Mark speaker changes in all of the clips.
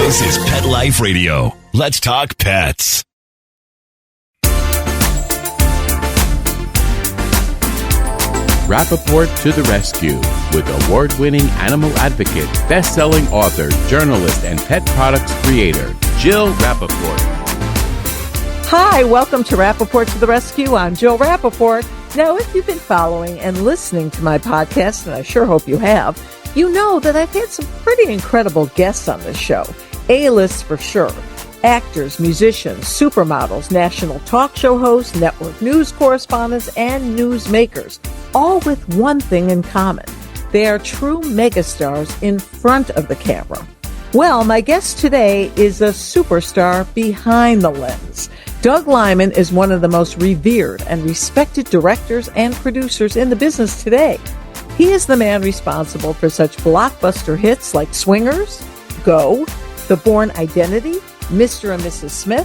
Speaker 1: This is Pet Life Radio. Let's talk pets.
Speaker 2: Rappaport to the rescue with award-winning animal advocate, best-selling author, journalist, and pet products creator, Jill Rappaport.
Speaker 3: Hi, welcome to Rappaport to the Rescue. I'm Jill Rappaport. Now, if you've been following and listening to my podcast, and I sure hope you have, you know that I've had some pretty incredible guests on this show. A-list for sure. Actors, musicians, supermodels, national talk show hosts, network news correspondents, and newsmakers, all with one thing in common. They are true megastars in front of the camera. Well, my guest today is a superstar behind the lens. Doug Liman is one of the most revered and respected directors and producers in the business today. He is the man responsible for such blockbuster hits like Swingers, Go, The Bourne Identity, Mr. and Mrs. Smith,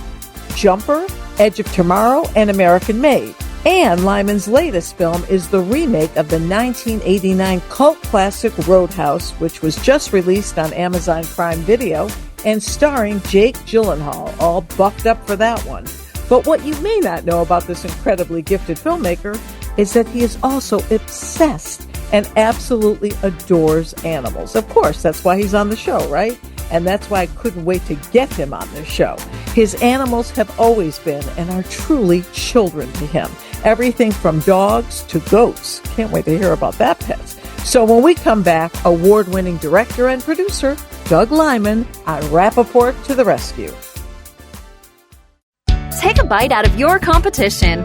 Speaker 3: Jumper, Edge of Tomorrow, and American Made. And Liman's latest film is the remake of the 1989 cult classic Roadhouse, which was just released on Amazon Prime Video and starring Jake Gyllenhaal, all buffed up for that one. But what you may not know about this incredibly gifted filmmaker is that he is also obsessed and absolutely adores animals. Of course, that's why he's on the show, right? And that's why I couldn't wait to get him on this show. His animals have always been and are truly children to him. Everything from dogs to goats. Can't wait to hear about that pet. So when we come back, award-winning director and producer Doug Liman on Rappaport to the Rescue.
Speaker 4: Take a bite out of your competition.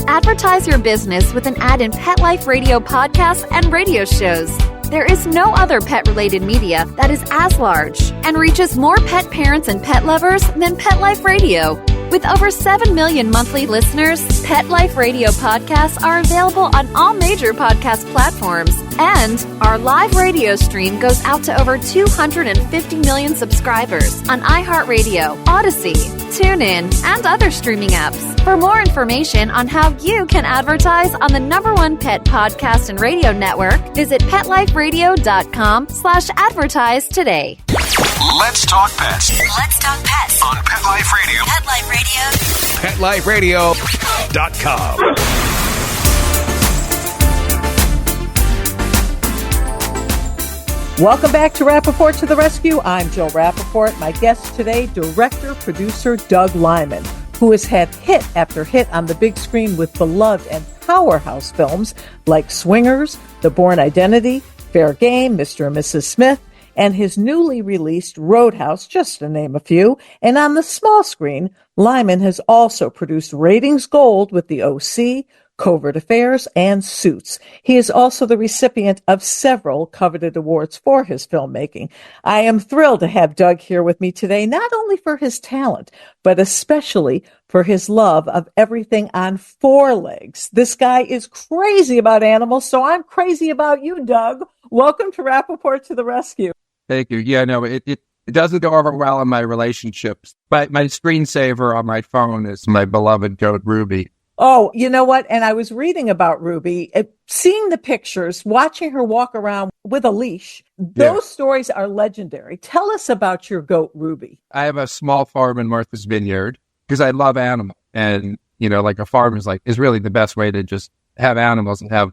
Speaker 4: Advertise your business with an ad in Pet Life Radio podcasts and radio shows. There is no other pet-related media that is as large and reaches more pet parents and pet lovers than Pet Life Radio. With over 7 million monthly listeners, Pet Life Radio podcasts are available on all major podcast platforms. And our live radio stream goes out to over 250 million subscribers on iHeartRadio, Odyssey, TuneIn, and other streaming apps. For more information on how you can advertise on the #1 pet podcast and radio network, visit PetLifeRadio.com/advertise today.
Speaker 1: Let's talk pets.
Speaker 5: Let's talk pets
Speaker 1: On Pet Life Radio.
Speaker 5: Pet Life Radio.
Speaker 1: PetLifeRadio.com.
Speaker 3: Welcome back to Rappaport to the Rescue. I'm Jill Rappaport. My guest today, director-producer Doug Liman, who has had hit after hit on the big screen with beloved and powerhouse films like Swingers, The Bourne Identity, Fair Game, Mr. and Mrs. Smith, and his newly released Roadhouse, just to name a few. And on the small screen, Liman has also produced Ratings Gold with The O.C., Covert Affairs, and Suits. He is also the recipient of several coveted awards for his filmmaking. I am thrilled to have Doug here with me today, not only for his talent, but especially for his love of everything on four legs. This guy is crazy about animals, so I'm crazy about you, Doug. Welcome to Rappaport to the Rescue.
Speaker 6: Thank you. Yeah, no, it doesn't go over well in my relationships, but my screensaver on my phone is my beloved goat, Ruby.
Speaker 3: Oh, you know what? And I was reading about Ruby, seeing the pictures, watching her walk around with a leash. Those stories are legendary. Tell us about your goat, Ruby.
Speaker 6: I have a small farm in Martha's Vineyard because I love animals. And, like a farm is really the best way to just have animals and have,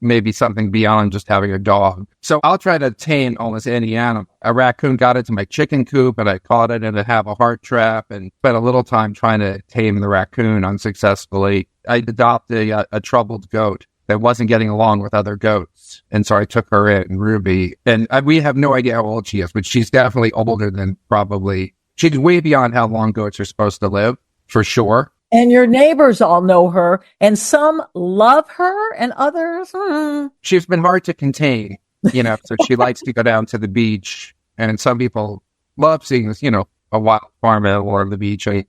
Speaker 6: maybe something beyond just having a dog. So I'll try to tame almost any animal. A raccoon got into my chicken coop and I caught it and it have a heart trap and spent a little time trying to tame the raccoon unsuccessfully. I adopted a troubled goat that wasn't getting along with other goats. And so I took her in, Ruby. And we have no idea how old she is, but she's definitely older than she's way beyond how long goats are supposed to live, for sure.
Speaker 3: And your neighbors all know her, and some love her, and others...
Speaker 6: She's been hard to contain, so she likes to go down to the beach, and some people love seeing this, a wild farm animal on the beach. And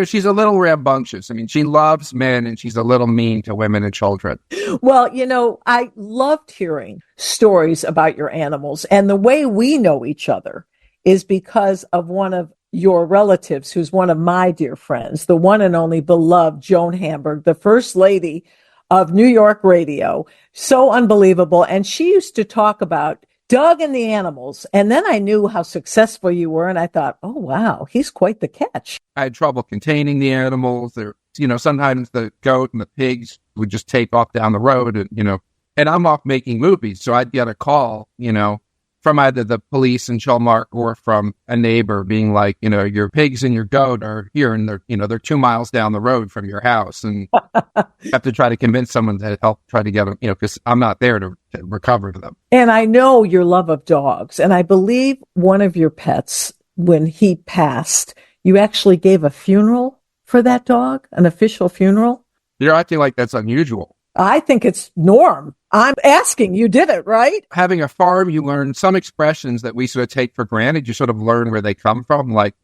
Speaker 6: she's a little rambunctious. I mean, she loves men, and she's a little mean to women and children.
Speaker 3: Well, I loved hearing stories about your animals, and the way we know each other is because of one of your relatives, who's one of my dear friends, the one and only beloved Joan Hamburg, the first lady of New York radio. So unbelievable. And she used to talk about Doug and the animals. And then I knew how successful you were. And I thought, oh, wow, he's quite the catch.
Speaker 6: I had trouble containing the animals. Sometimes the goat and the pigs would just take off down the road and I'm off making movies. So I'd get a call, from either the police in Chilmark or from a neighbor being like, your pigs and your goat are here and they're 2 miles down the road from your house. And you have to try to convince someone to help try to get them, because I'm not there to recover them.
Speaker 3: And I know your love of dogs. And I believe one of your pets, when he passed, you actually gave a funeral for that dog, an official funeral.
Speaker 6: You're acting like that's unusual.
Speaker 3: I think it's norm. I'm asking, you did it, right?
Speaker 6: Having a farm, you learn some expressions that we sort of take for granted. You sort of learn where they come from. Like,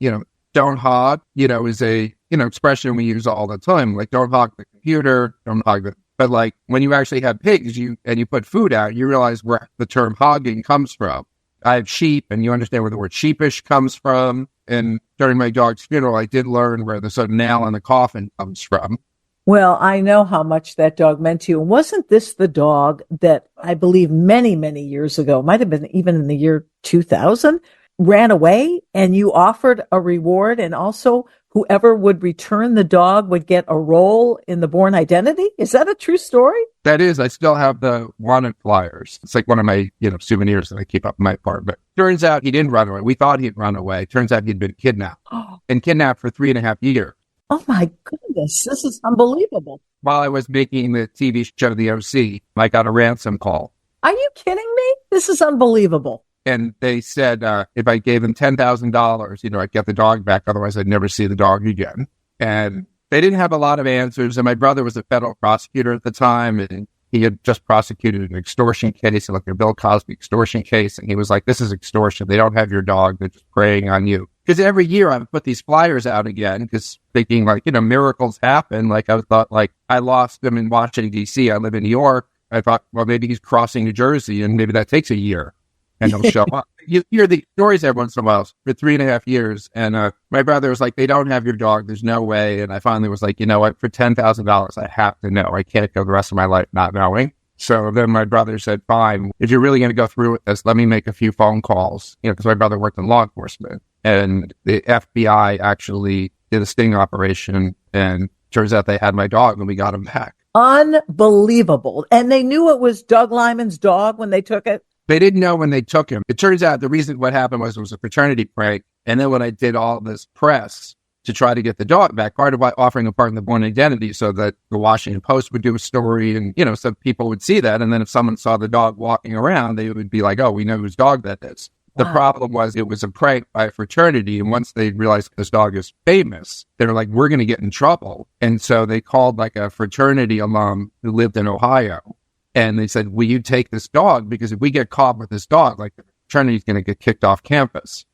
Speaker 6: don't hog, is a, expression we use all the time. Like, don't hog the computer, don't hog the, but like when you actually have pigs you put food out, you realize where the term hogging comes from. I have sheep and you understand where the word sheepish comes from. And during my dog's funeral, I did learn where the sort of nail in the coffin comes from.
Speaker 3: Well, I know how much that dog meant to you. And wasn't this the dog that I believe many, many years ago, might have been even in the year 2000, ran away and you offered a reward, and also whoever would return the dog would get a role in the Bourne Identity? Is that a true story?
Speaker 6: That is. I still have the wanted flyers. It's like one of my, souvenirs that I keep up in my apartment. Turns out he didn't run away. We thought he'd run away. Turns out he'd been kidnapped and kidnapped for 3.5 years.
Speaker 3: Oh my goodness, this is unbelievable.
Speaker 6: While I was making the TV show, The OC, I got a ransom call.
Speaker 3: Are you kidding me? This is unbelievable.
Speaker 6: And they said if I gave them $10,000, I'd get the dog back. Otherwise, I'd never see the dog again. And they didn't have a lot of answers. And my brother was a federal prosecutor at the time, and he had just prosecuted an extortion case, like a Bill Cosby extortion case. And he was like, this is extortion. They don't have your dog. They're just preying on you. Because every year I would put these flyers out again, because thinking like, miracles happen. Like I thought, like I lost him in Washington, D.C. I live in New York. I thought, well, maybe he's crossing New Jersey and maybe that takes a year and he'll show up. You hear the stories every once in a while for 3.5 years. And my brother was like, they don't have your dog. There's no way. And I finally was like, you know what? For $10,000, I have to know. I can't go the rest of my life not knowing. So then my brother said, fine, if you're really going to go through with this, let me make a few phone calls, because my brother worked in law enforcement. And the FBI actually did a sting operation, and turns out they had my dog and we got him back.
Speaker 3: Unbelievable. And they knew it was Doug Liman's dog when they took it?
Speaker 6: They didn't know when they took him. It turns out the reason what happened was it was a fraternity prank. And then when I did all this press to try to get the dog back, part of offering a part in the Bourne Identity so that the Washington Post would do a story and, so people would see that. And then if someone saw the dog walking around, they would be like, oh, we know whose dog that is. The problem was it was a prank by a fraternity. And once they realized this dog is famous, they were like, we're going to get in trouble. And so they called like a fraternity alum who lived in Ohio. And they said, will you take this dog? Because if we get caught with this dog, like the fraternity's going to get kicked off campus.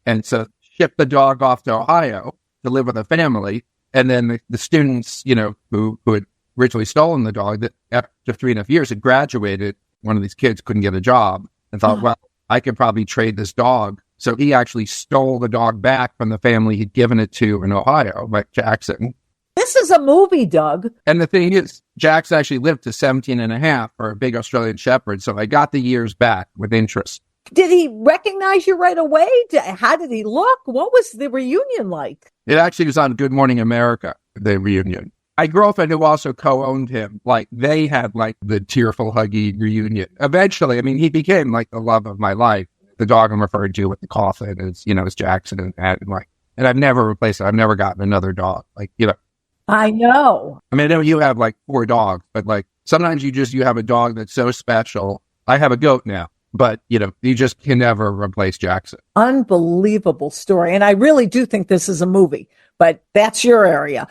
Speaker 6: And so shipped the dog off to Ohio to live with a family. And then the students, who had originally stolen the dog, that after 3.5 years had graduated, one of these kids couldn't get a job and thought, well, I could probably trade this dog. So he actually stole the dog back from the family he'd given it to in Ohio, like Jackson.
Speaker 3: This is a movie, Doug.
Speaker 6: And the thing is, Jackson actually lived to 17 and a half for a big Australian Shepherd. So I got the years back with interest.
Speaker 3: Did he recognize you right away? How did he look? What was the reunion like?
Speaker 6: It actually was on Good Morning America, the reunion. My girlfriend, who also co-owned him, they had the tearful, huggy reunion. Eventually, he became the love of my life. The dog I'm referring to with the coffin is Jackson, and I've never replaced it. I've never gotten another dog.
Speaker 3: I know.
Speaker 6: I know you have 4 dogs, but sometimes you have a dog that's so special. I have a goat now, but you just can never replace Jackson.
Speaker 3: Unbelievable story. And I really do think this is a movie, but that's your area.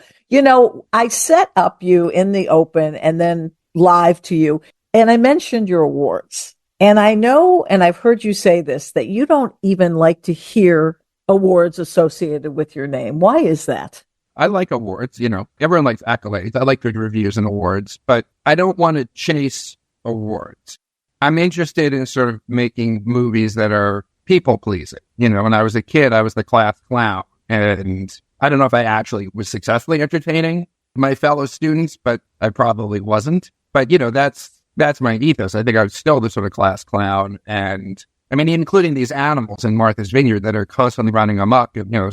Speaker 3: I set up you in the open and then live to you, and I mentioned your awards. And I know, and I've heard you say this, that you don't even like to hear awards associated with your name. Why is that?
Speaker 6: I like awards, everyone likes accolades. I like good reviews and awards, but I don't want to chase awards. I'm interested in sort of making movies that are people pleasing. When I was a kid, I was the class clown, and I don't know if I actually was successfully entertaining my fellow students, but I probably wasn't. But, that's that's my ethos. I think I was still the sort of class clown. And I mean, including these animals in Martha's Vineyard that are constantly running amok. You know,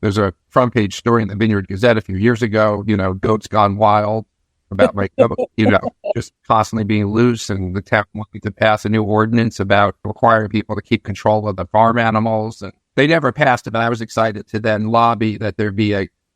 Speaker 6: there's a front page story in the Vineyard Gazette a few years ago, you know, goats gone wild about like, you know, just constantly being loose, and the town wanting to pass a new ordinance about requiring people to keep control of the farm animals. And they never passed it, but I was excited to then lobby that there be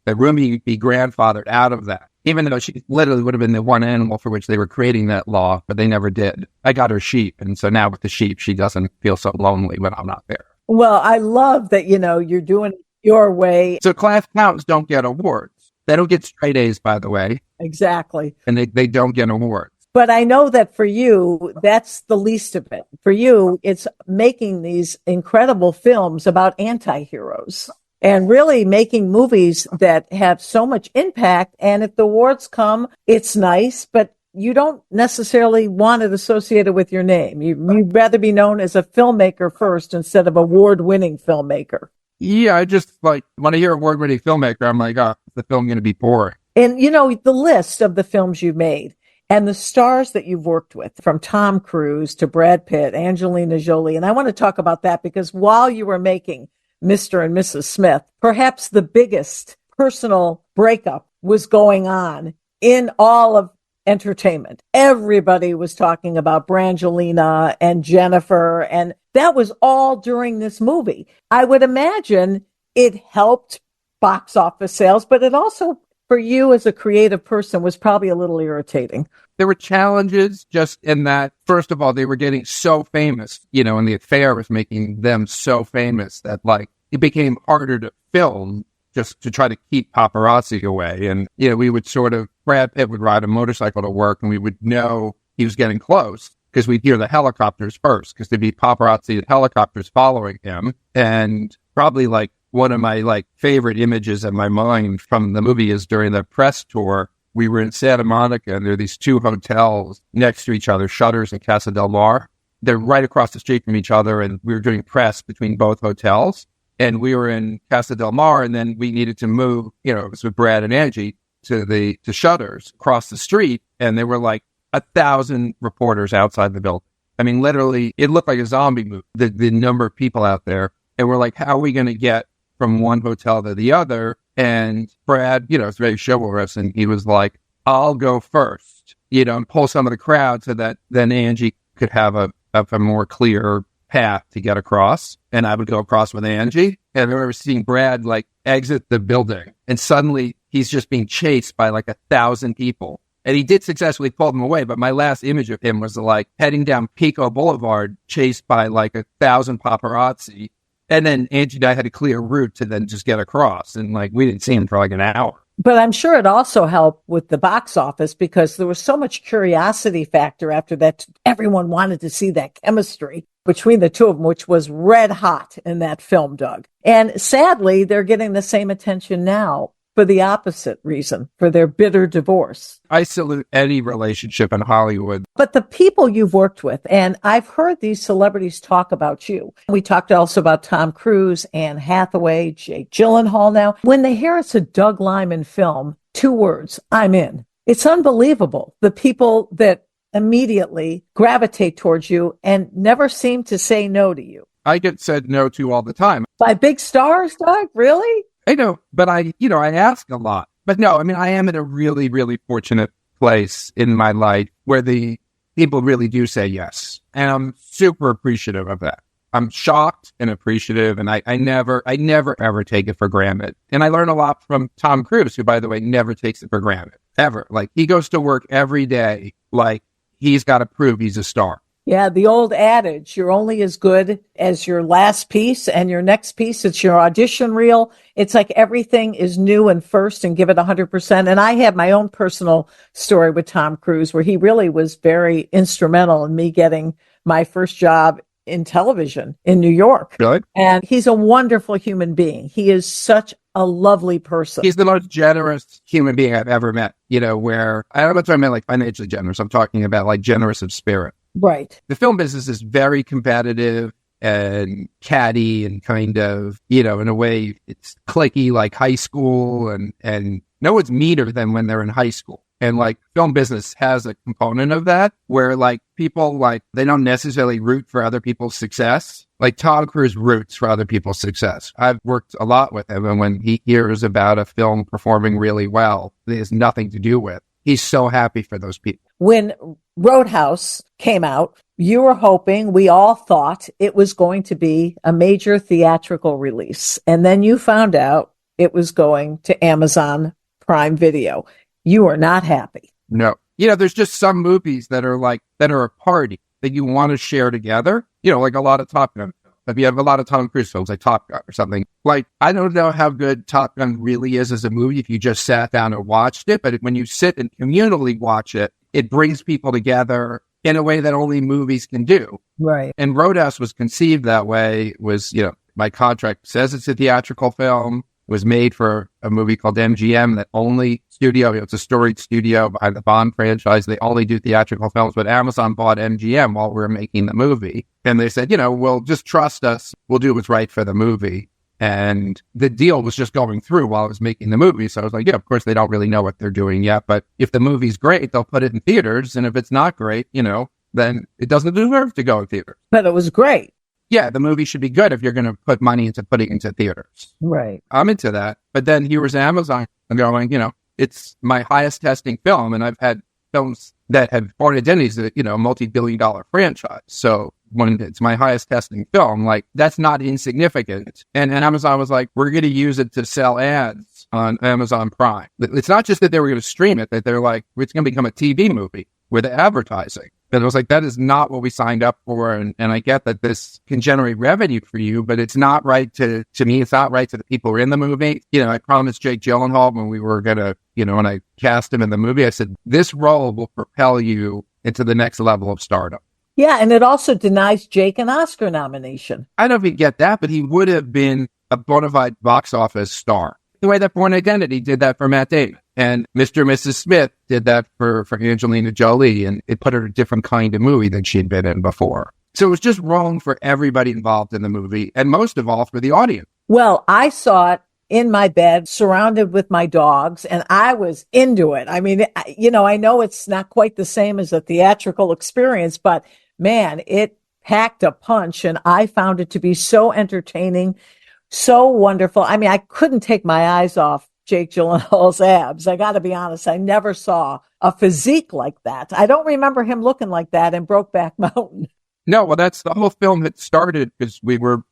Speaker 6: that Rumi be grandfathered out of that, even though she literally would have been the one animal for which they were creating that law, but they never did. I got her sheep, and so now with the sheep, she doesn't feel so lonely when I'm not there.
Speaker 3: Well, I love that, you know, you're doing it your way.
Speaker 6: So class clowns don't get awards. They don't get straight A's, by the way.
Speaker 3: Exactly.
Speaker 6: And they don't get awards.
Speaker 3: But I know that for you, that's the least of it. For you, it's making these incredible films about anti-heroes and really making movies that have so much impact. And if the awards come, it's nice, but you don't necessarily want it associated with your name. You'd rather be known as a filmmaker first instead of award-winning filmmaker.
Speaker 6: Yeah, I just like, when I hear award-winning filmmaker, I'm like, oh, is the film going to be boring?
Speaker 3: And, you know, the list of the films you've made and the stars that you've worked with, from Tom Cruise to Brad Pitt, Angelina Jolie. And I want to talk about that because while you were making Mr. and Mrs. Smith, perhaps the biggest personal breakup was going on in all of entertainment. Everybody was talking about Brangelina and Jennifer, and that was all during this movie. I would imagine it helped box office sales, but it also, for you as a creative person, was probably a little irritating.
Speaker 6: There were challenges just in that, first of all, they were getting so famous, you know, and the affair was making them so famous that, like, it became harder to film just to try to keep paparazzi away. And, you know, we would sort of, Brad Pitt would ride a motorcycle to work and we would know he was getting close because we'd hear the helicopters first, because there'd be paparazzi and helicopters following him. And probably like one of my like favorite images in my mind from the movie is during the press tour, we were in Santa Monica and there are these two hotels next to each other, Shutters and Casa del Mar. They're right across the street from each other, and we were doing press between both hotels. And we were in Casa del Mar, and then we needed to move, you know, it was with Brad and Angie, to Shutters across the street. And there were like 1,000 reporters outside the building. I mean, literally, it looked like a zombie movie, the number of people out there. And we're like, how are we going to get from one hotel to the other? And Brad, you know, it's very chivalrous, and he was like, I'll go first, you know, and pull some of the crowd so that then Angie could have a more clear path to get across. And I would go across with Angie. And I remember seeing Brad like exit the building, and suddenly he's just being chased by like 1,000 people. And he did successfully pull them away. But my last image of him was like heading down Pico Boulevard, chased by like 1,000 paparazzi. And then Angie and I had a clear route to then just get across. And like, we didn't see him for like an hour.
Speaker 3: But I'm sure it also helped with the box office because there was so much curiosity factor after that. Everyone wanted to see that chemistry between the two of them, which was red hot in that film, Doug. And sadly, they're getting the same attention now for the opposite reason, for their bitter divorce.
Speaker 6: I salute any relationship in Hollywood.
Speaker 3: But the people you've worked with, and I've heard these celebrities talk about you. We talked also about Tom Cruise, Anne Hathaway, Jake Gyllenhaal now. When they hear it's a Doug Liman film, 2 words, I'm in. It's unbelievable. The people that immediately gravitate towards you and never seem to say no to you.
Speaker 6: I get said no to all the time.
Speaker 3: By big stars, Doug? Really?
Speaker 6: I know, but I ask a lot. But no, I mean, I am in a really, really fortunate place in my life where the people really do say yes. And I'm super appreciative of that. I'm shocked and appreciative, and I never ever take it for granted. And I learn a lot from Tom Cruise, who, by the way, never takes it for granted, ever. Like, he goes to work every day like he's got to prove he's a star.
Speaker 3: Yeah, the old adage, you're only as good as your last piece, and your next piece, it's your audition reel. It's like everything is new and first, and give it 100%. And I have my own personal story with Tom Cruise, where he really was very instrumental in me getting my first job in television in New York.
Speaker 6: Really?
Speaker 3: And he's a wonderful human being. He is such a lovely person.
Speaker 6: He's the most generous human being I've ever met, you know, where I don't know if I meant like financially generous. I'm talking about like generous of spirit.
Speaker 3: Right.
Speaker 6: The film business is very competitive and catty and kind of, you know, in a way it's cliquey like high school, and no one's meaner than when they're in high school. And like film business has a component of that where like people like they don't necessarily root for other people's success. Like Tom Cruise roots for other people's success. I've worked a lot with him, and when he hears about a film performing really well, it has nothing to do with. He's so happy for those people.
Speaker 3: When Roadhouse came out, you were hoping, we all thought it was going to be a major theatrical release. And then you found out it was going to Amazon Prime Video. You are not happy.
Speaker 6: No. You know, there's just some movies that are a party that you want to share together. You know, like a lot of Top Gun. If you have a lot of Tom Cruise films like Top Gun or something, like I don't know how good Top Gun really is as a movie if you just sat down and watched it. But when you sit and communally watch it, it brings people together in a way that only movies can do.
Speaker 3: Right.
Speaker 6: And Roadhouse was conceived that way. Was, you know, my contract says it's a theatrical film. It was made for a movie called MGM, that only studio, it's a storied studio behind the Bond franchise. They only do theatrical films, but Amazon bought MGM while we were making the movie. And they said, you know, well, just trust us. We'll do what's right for the movie. And the deal was just going through while I was making the movie. So I was like, yeah, of course, they don't really know what they're doing yet. But if the movie's great, they'll put it in theaters. And if it's not great, you know, then it doesn't deserve to go in theaters.
Speaker 3: But it was great.
Speaker 6: Yeah, the movie should be good if you're going to put money into putting it into theaters.
Speaker 3: Right.
Speaker 6: I'm into that. But then here was Amazon going, you know, it's my highest testing film. And I've had films that have Born Identities, you know, multi-billion-dollar franchise. So when it's my highest testing film, like that's not insignificant. And Amazon was like, we're going to use it to sell ads on Amazon Prime. It's not just that they were going to stream it, that they're like, it's going to become a TV movie with advertising. And I was like, that is not what we signed up for. And I get that this can generate revenue for you, but it's not right to me. It's not right to the people who are in the movie. You know, I promised Jake Gyllenhaal when we were going to, you know, when I cast him in the movie, I said, this role will propel you into the next level of stardom.
Speaker 3: Yeah. And it also denies Jake an Oscar nomination.
Speaker 6: I don't know if he'd get that, but he would have been a bona fide box office star. The way that Born Identity did that for Matt Damon. And Mr. and Mrs. Smith did that for Angelina Jolie, and it put her in a different kind of movie than she'd been in before. So it was just wrong for everybody involved in the movie, and most of all for the audience.
Speaker 3: Well, I saw it in my bed, surrounded with my dogs, and I was into it. I mean, you know, I know it's not quite the same as a theatrical experience, but man, it packed a punch, and I found it to be so entertaining, so wonderful. I mean, I couldn't take my eyes off Jake Gyllenhaal's abs. I got to be honest. I never saw a physique like that. I don't remember him looking like that in Brokeback Mountain.
Speaker 6: No, well, that's the whole film that started because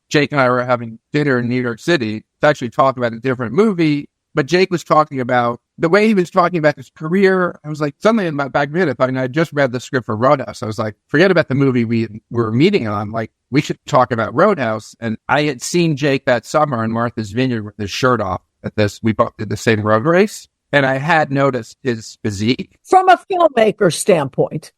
Speaker 6: Jake and I were having dinner in New York City to actually talk about a different movie. But Jake was talking about the way he was talking about his career. I was like, suddenly in my back of my head, I just read the script for Roadhouse. I was like, forget about the movie we were meeting on. Like, we should talk about Roadhouse. And I had seen Jake that summer in Martha's Vineyard with his shirt off. We both did the same road race, and I had noticed his physique.
Speaker 3: From a filmmaker standpoint.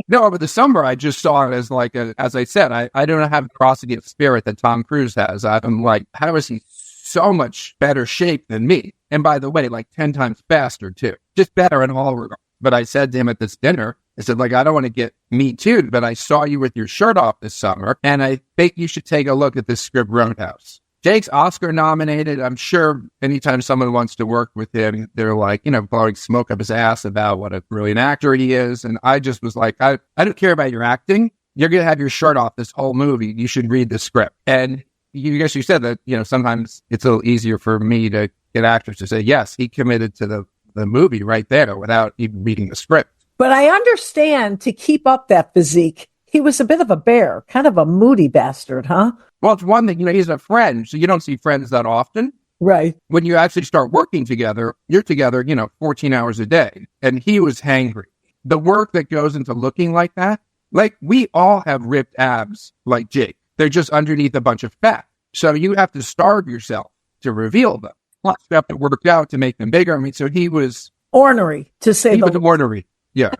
Speaker 6: No, but the summer I just saw it as like, as I said, I don't have the ferocity of spirit that Tom Cruise has. I'm like, how is he so much better shape than me? And by the way, like 10 times faster too, just better in all regards. But I said to him at this dinner, I said, like, I don't want to get me too, but I saw you with your shirt off this summer, and I think you should take a look at this script Roadhouse. Jake's Oscar nominated. I'm sure anytime someone wants to work with him, they're like, you know, blowing smoke up his ass about what a brilliant actor he is. And I just was like, I don't care about your acting. You're going to have your shirt off this whole movie. You should read the script. And you said that, you know, sometimes it's a little easier for me to get actors to say, yes, he committed to the movie right there without even reading the script.
Speaker 3: But I understand to keep up that physique, he was a bit of a bear, kind of a moody bastard, huh?
Speaker 6: Well, it's one thing, you know, he's a friend, so you don't see friends that often.
Speaker 3: Right.
Speaker 6: When you actually start working together, you're together, you know, 14 hours a day. And he was hangry. The work that goes into looking like that, like we all have ripped abs like Jake. They're just underneath a bunch of fat. So you have to starve yourself to reveal them. Plus, you have to work out to make them bigger. I mean, so he was...
Speaker 3: ornery, to say
Speaker 6: he was ornery. Yeah.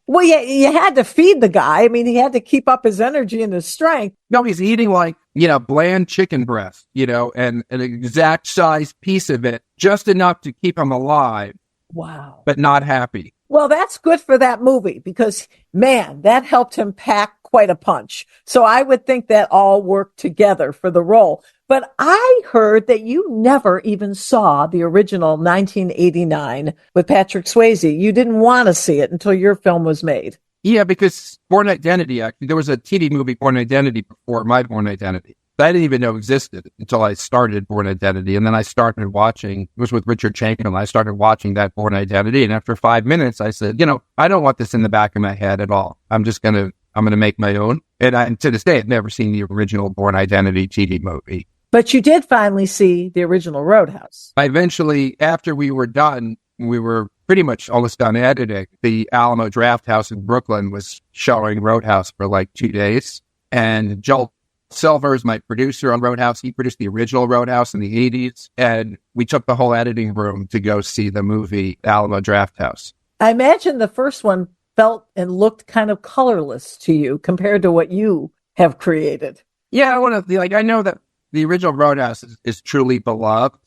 Speaker 3: Well, yeah, you had to feed the guy. I mean, he had to keep up his energy and his strength.
Speaker 6: No, he's eating like, you know, bland chicken breast, you know, and an exact size piece of it, just enough to keep him alive.
Speaker 3: Wow.
Speaker 6: But not happy.
Speaker 3: Well, that's good for that movie because, man, that helped him pack quite a punch. So I would think that all worked together for the role. But I heard that you never even saw the original 1989 with Patrick Swayze. You didn't want to see it until your film was made.
Speaker 6: Yeah, because Born Identity, actually, there was a TV movie, Born Identity, before my Born Identity. I didn't even know existed until I started Born Identity. And then I started watching, it was with Richard Chamberlain. I started watching that Born Identity. And after 5 minutes, I said, I don't want this in the back of my head at all. I'm going to make my own. And to this day, I've never seen the original Born Identity TV movie.
Speaker 3: But you did finally see the original Roadhouse.
Speaker 6: I eventually, after we were done, we were pretty much almost done editing. The Alamo Draft House in Brooklyn was showing Roadhouse for like 2 days. And Joel Silver is my producer on Roadhouse. He produced the original Roadhouse in the 80s. And we took the whole editing room to go see the movie Alamo Draft House. I
Speaker 3: imagine the first one felt and looked kind of colorless to you compared to what you have created.
Speaker 6: Yeah, I know that the original Roadhouse is truly beloved.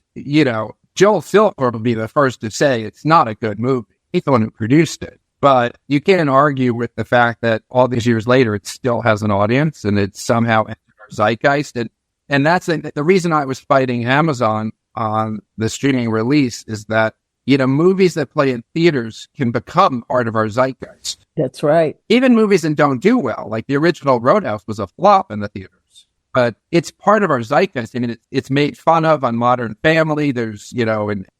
Speaker 6: Joel Silver will be the first to say it's not a good movie. He's the one who produced it. But you can't argue with the fact that all these years later, it still has an audience and it's somehow entered our zeitgeist. And that's the reason I was fighting Amazon on the streaming release is that, movies that play in theaters can become part of our zeitgeist.
Speaker 3: That's right. Even
Speaker 6: movies that don't do well, like the original Roadhouse was a flop in the theaters. But it's part of our zeitgeist. I mean, it's made fun of on Modern Family. There's,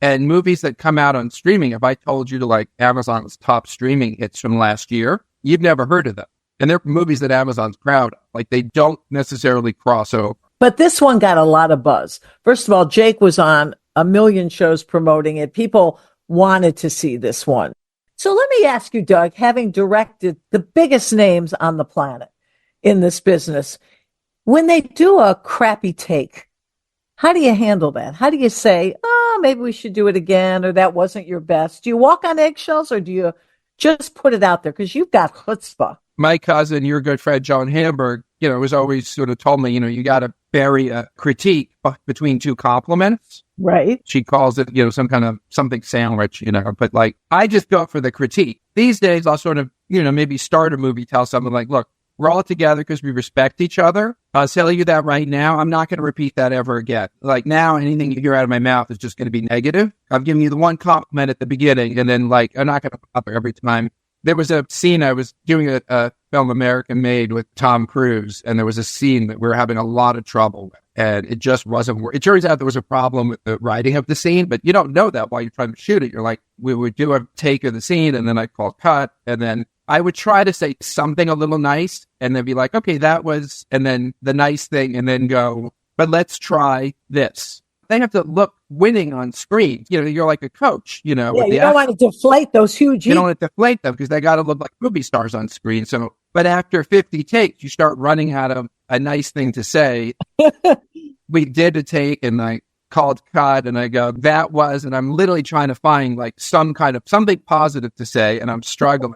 Speaker 6: and movies that come out on streaming. If I told you to like Amazon's top streaming hits from last year, you've never heard of them. And they're movies that Amazon's proud of. Like they don't necessarily cross over.
Speaker 3: But this one got a lot of buzz. First of all, Jake was on a million shows promoting it. People wanted to see this one. So let me ask you, Doug, having directed the biggest names on the planet in this business, when they do a crappy take, how do you handle that? How do you say, maybe we should do it again, or that wasn't your best? Do you walk on eggshells, or do you just put it out there? Because you've got chutzpah.
Speaker 6: My cousin, your good friend, Joan Hamburg, was always sort of told me, you got to bury a critique between two compliments.
Speaker 3: Right.
Speaker 6: She calls it, some kind of something sandwich, but like, I just go for the critique. These days, I'll sort of, maybe start a movie, tell someone like, look, we're all together because we respect each other. I'll tell you that right now. I'm not going to repeat that ever again. Like now, anything you hear out of my mouth is just going to be negative. I'm giving you the one compliment at the beginning, and then like I'm not going to bother every time. There was a scene I was doing a film American Made with Tom Cruise, and there was a scene that we were having a lot of trouble with, and it just wasn't working. It turns out there was a problem with the writing of the scene, but you don't know that while you're trying to shoot it. You're like, we would do a take of the scene, and then I call cut, and then I would try to say something a little nice and then be like, okay, that was, and then the nice thing, and then go, but let's try this. They have to look winning on screen. You're like a coach,
Speaker 3: Yeah, you don't want to deflate those huge.
Speaker 6: You don't want to deflate them because they got to look like movie stars on screen. So, but after 50 takes, you start running out of a nice thing to say. We did a take and I called cut and I go, that was, and I'm literally trying to find like some kind of something positive to say and I'm struggling.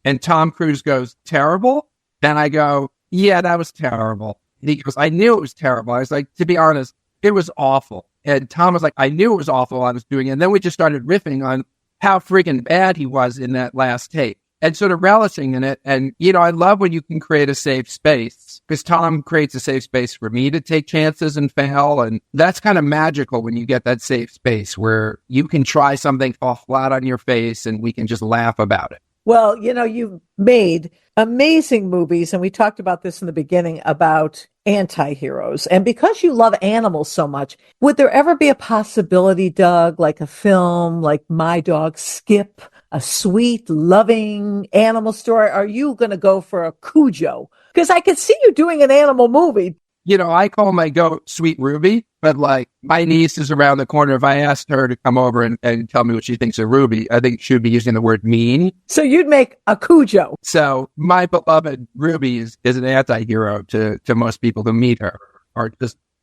Speaker 6: And Tom Cruise goes, terrible? Then I go, yeah, that was terrible. And he goes, I knew it was terrible. I was like, to be honest, it was awful. And Tom was like, I knew it was awful while I was doing it. And then we just started riffing on how freaking bad he was in that last take and sort of relishing in it. And, I love when you can create a safe space because Tom creates a safe space for me to take chances and fail. And that's kind of magical when you get that safe space where you can try something, fall flat on your face, and we can just laugh about it.
Speaker 3: Well, you've made amazing movies, and we talked about this in the beginning about anti-heroes. And because you love animals so much, would there ever be a possibility, Doug, like a film like My Dog Skip, a sweet, loving animal story? Are you going to go for a Cujo? Because I could see you doing an animal movie.
Speaker 6: I call my goat Sweet Ruby, but like my niece is around the corner. If I asked her to come over and tell me what she thinks of Ruby, I think she would be using the word mean.
Speaker 3: So you'd make a Cujo.
Speaker 6: So my beloved Ruby is an anti-hero to most people who meet her, or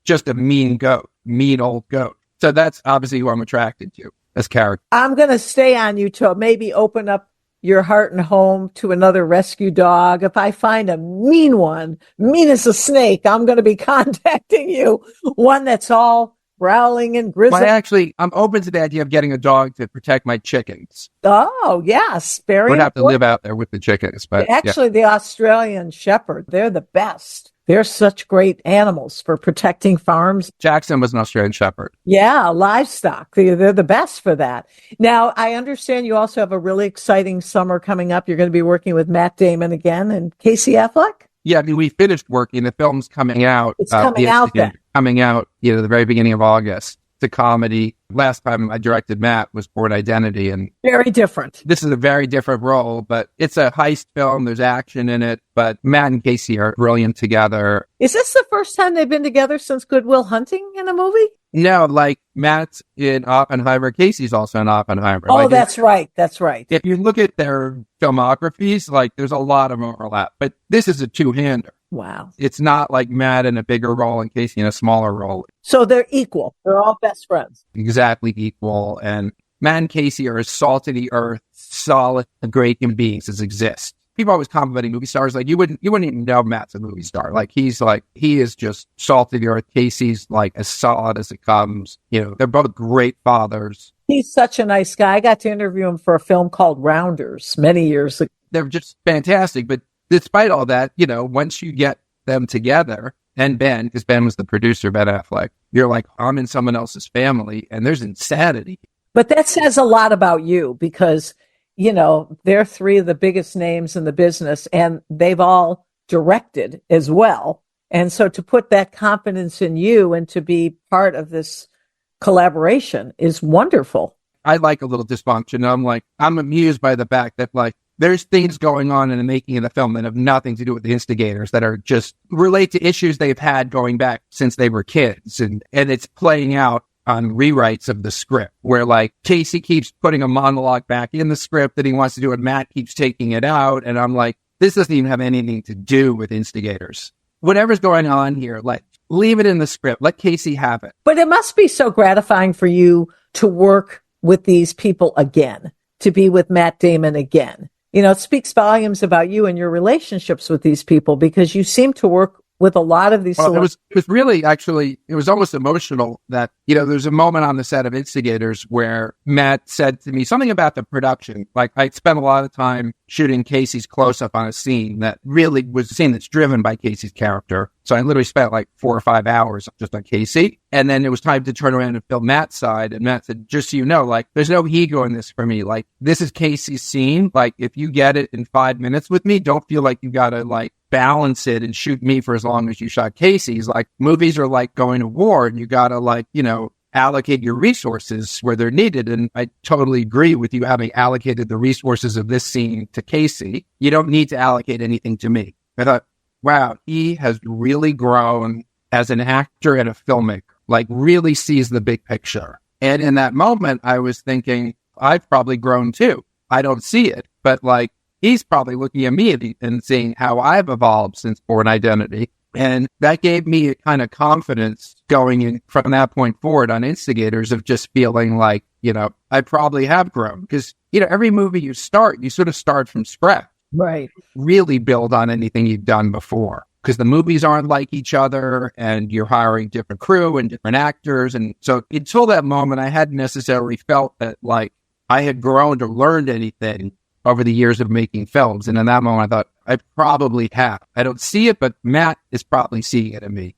Speaker 6: just a mean goat, mean old goat. So that's obviously who I'm attracted to as character.
Speaker 3: I'm going to stay on you to maybe open up your heart and home to another rescue dog. If I find a mean one, mean as a snake, I'm going to be contacting you. One that's all growling and
Speaker 6: Well,
Speaker 3: grizzling.
Speaker 6: I'm open to the idea of getting a dog to protect my chickens.
Speaker 3: Oh, yes. Very
Speaker 6: Would have to
Speaker 3: important.
Speaker 6: live out there with the chickens, but yeah.
Speaker 3: Actually, the Australian Shepherd, they're the best. They're such great animals for protecting farms.
Speaker 6: Jackson was an Australian Shepherd.
Speaker 3: Yeah, livestock. They're the best for that. Now, I understand you also have a really exciting summer coming up. You're going to be working with Matt Damon again and Casey Affleck.
Speaker 6: Yeah, I mean, we finished working. The film's coming out.
Speaker 3: It's coming out then.
Speaker 6: Coming out, the very beginning of August. It's a comedy. Last time I directed Matt was Born Identity, and
Speaker 3: very different.
Speaker 6: This is a very different role, but it's a heist film. There's action in it, but Matt and Casey are brilliant together.
Speaker 3: Is this the first time they've been together since Good Will Hunting in a movie?
Speaker 6: No, like Matt's in Oppenheimer, Casey's also in Oppenheimer.
Speaker 3: Oh,
Speaker 6: like,
Speaker 3: that's right. That's right.
Speaker 6: If you look at their filmographies, like there's a lot of overlap, but this is a two-hander.
Speaker 3: Wow.
Speaker 6: It's not like Matt in a bigger role and Casey in a smaller role.
Speaker 3: So they're equal. They're all best friends.
Speaker 6: Exactly equal. And Matt and Casey are as salt of the earth, solid, great human beings as exist. People always complimenting movie stars. Like you wouldn't even know Matt's a movie star. Like he is just salt of the earth. Casey's like as solid as it comes. They're both great fathers.
Speaker 3: He's such a nice guy. I got to interview him for a film called Rounders many years ago.
Speaker 6: They're just fantastic. But despite all that, once you get them together, and Ben, because Ben was the producer, Ben Affleck, you're like, I'm in someone else's family, and there's insanity.
Speaker 3: But that says a lot about you because, they're three of the biggest names in the business, and they've all directed as well. And so to put that confidence in you and to be part of this collaboration is wonderful.
Speaker 6: I like a little dysfunction. I'm amused by the fact that, there's things going on in the making of the film that have nothing to do with the instigators, that are just relate to issues they've had going back since they were kids. And it's playing out on rewrites of the script where Casey keeps putting a monologue back in the script that he wants to do and Matt keeps taking it out. And I'm like, this doesn't even have anything to do with instigators. Whatever's going on here, leave it in the script. Let Casey have it.
Speaker 3: But it must be so gratifying for you to work with these people again, to be with Matt Damon again. It speaks volumes about you and your relationships with these people because you seem to work with a lot of these.
Speaker 6: Well, it was really, actually, it was almost emotional that, there's a moment on the set of Instigators where Matt said to me something about the production. I spent a lot of time shooting Casey's close-up on a scene that really was a scene that's driven by Casey's character. So I literally spent 4 or 5 hours just on Casey. And then it was time to turn around and film Matt's side. And Matt said, just so you know, there's no ego in this for me. This is Casey's scene. If you get it in 5 minutes with me, don't feel like you got to balance it and shoot me for as long as you shot Casey's. Movies are like going to war and you got to allocate your resources where they're needed. And I totally agree with you having allocated the resources of this scene to Casey. You don't need to allocate anything to me. I thought, wow, he has really grown as an actor and a filmmaker, really sees the big picture. And in that moment, I was thinking, I've probably grown too. I don't see it, but he's probably looking at me and seeing how I've evolved since Born Identity. And that gave me a kind of confidence going in from that point forward on Instigators of just feeling I probably have grown. Because, every movie you sort of start from scratch.
Speaker 3: Right.
Speaker 6: Really build on anything you've done before. Because the movies aren't like each other and you're hiring different crew and different actors. And so until that moment, I hadn't necessarily felt that I had grown or learned anything over the years of making films. And in that moment, I thought, I probably have. I don't see it, but Matt is probably seeing it in me.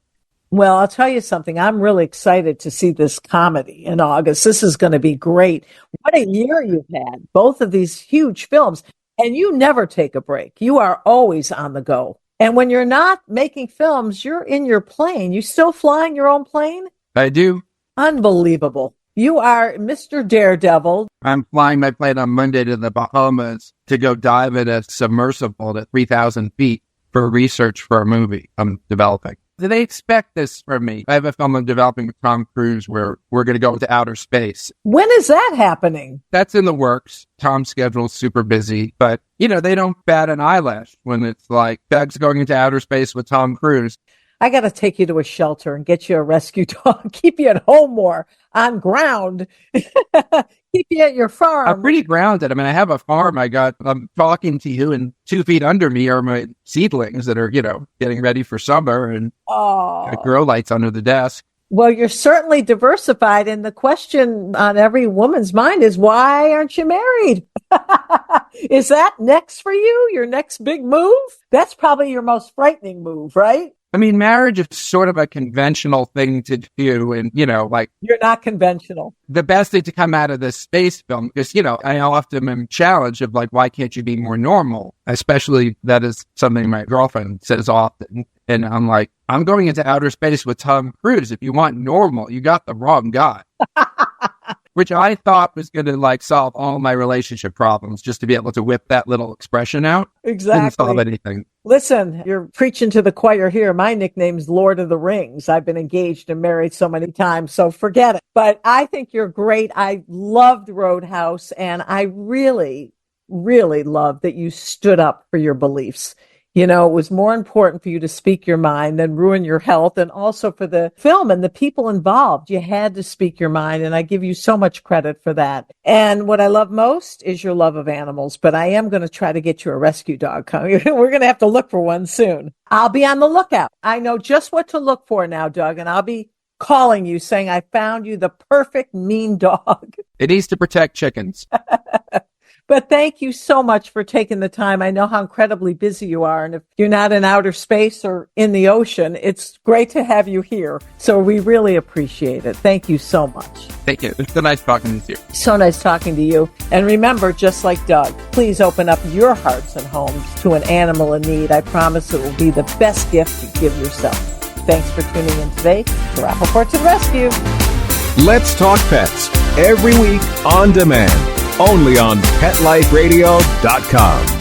Speaker 3: Well, I'll tell you something. I'm really excited to see this comedy in August. This is going to be great. What a year you've had. Both of these huge films. And you never take a break. You are always on the go. And when you're not making films, you're in your plane. You still flying your own plane?
Speaker 6: I do.
Speaker 3: Unbelievable. You are Mr. Daredevil.
Speaker 6: I'm flying my plane on Monday to the Bahamas to go dive in a submersible at 3,000 feet for research for a movie I'm developing. Do they expect this from me? I have a film I'm developing with Tom Cruise where we're going to go into outer space.
Speaker 3: When is that happening?
Speaker 6: That's in the works. Tom's schedule is super busy, but they don't bat an eyelash when it's Doug's going into outer space with Tom Cruise.
Speaker 3: I got to take you to a shelter and get you a rescue dog, keep you at home more, on ground, keep you at your farm.
Speaker 6: I'm pretty grounded. I mean, I have a farm. I'm talking to you, and 2 feet under me are my seedlings that are, getting ready for summer, and got grow lights under the desk.
Speaker 3: Well, you're certainly diversified. And the question on every woman's mind is, why aren't you married? Is that next for you? Your next big move? That's probably your most frightening move, right?
Speaker 6: I mean, marriage is sort of a conventional thing to do. And, like,
Speaker 3: you're not conventional.
Speaker 6: The best thing to come out of this space film, because, I often am challenged of like, why can't you be more normal? Especially that is something my girlfriend says often. And I'm like, I'm going into outer space with Tom Cruise. If you want normal, you got the wrong guy. Which I thought was going to like solve all my relationship problems, just to be able to whip that little expression out.
Speaker 3: Exactly.
Speaker 6: Didn't solve anything.
Speaker 3: Listen, you're preaching to the choir here. My nickname's Lord of the Rings. I've been engaged and married so many times, so forget it. But I think you're great. I loved Roadhouse, and I really, really loved that you stood up for your beliefs. It was more important for you to speak your mind than ruin your health, and also for the film and the people involved. You had to speak your mind, and I give you so much credit for that. And what I love most is your love of animals, but I am going to try to get you a rescue dog. We're going to have to look for one soon. I'll be on the lookout. I know just what to look for now, Doug, and I'll be calling you saying I found you the perfect mean dog.
Speaker 6: It needs to protect chickens.
Speaker 3: But thank you so much for taking the time. I know how incredibly busy you are. And if you're not in outer space or in the ocean, it's great to have you here. So we really appreciate it. Thank you so much.
Speaker 6: Thank you. It's so nice talking to you.
Speaker 3: So nice talking to you. And remember, just like Doug, please open up your hearts and homes to an animal in need. I promise it will be the best gift you give yourself. Thanks for tuning in today to Rappaport to the Rescue.
Speaker 1: Let's Talk Pets, every week on demand. Only on PetLifeRadio.com.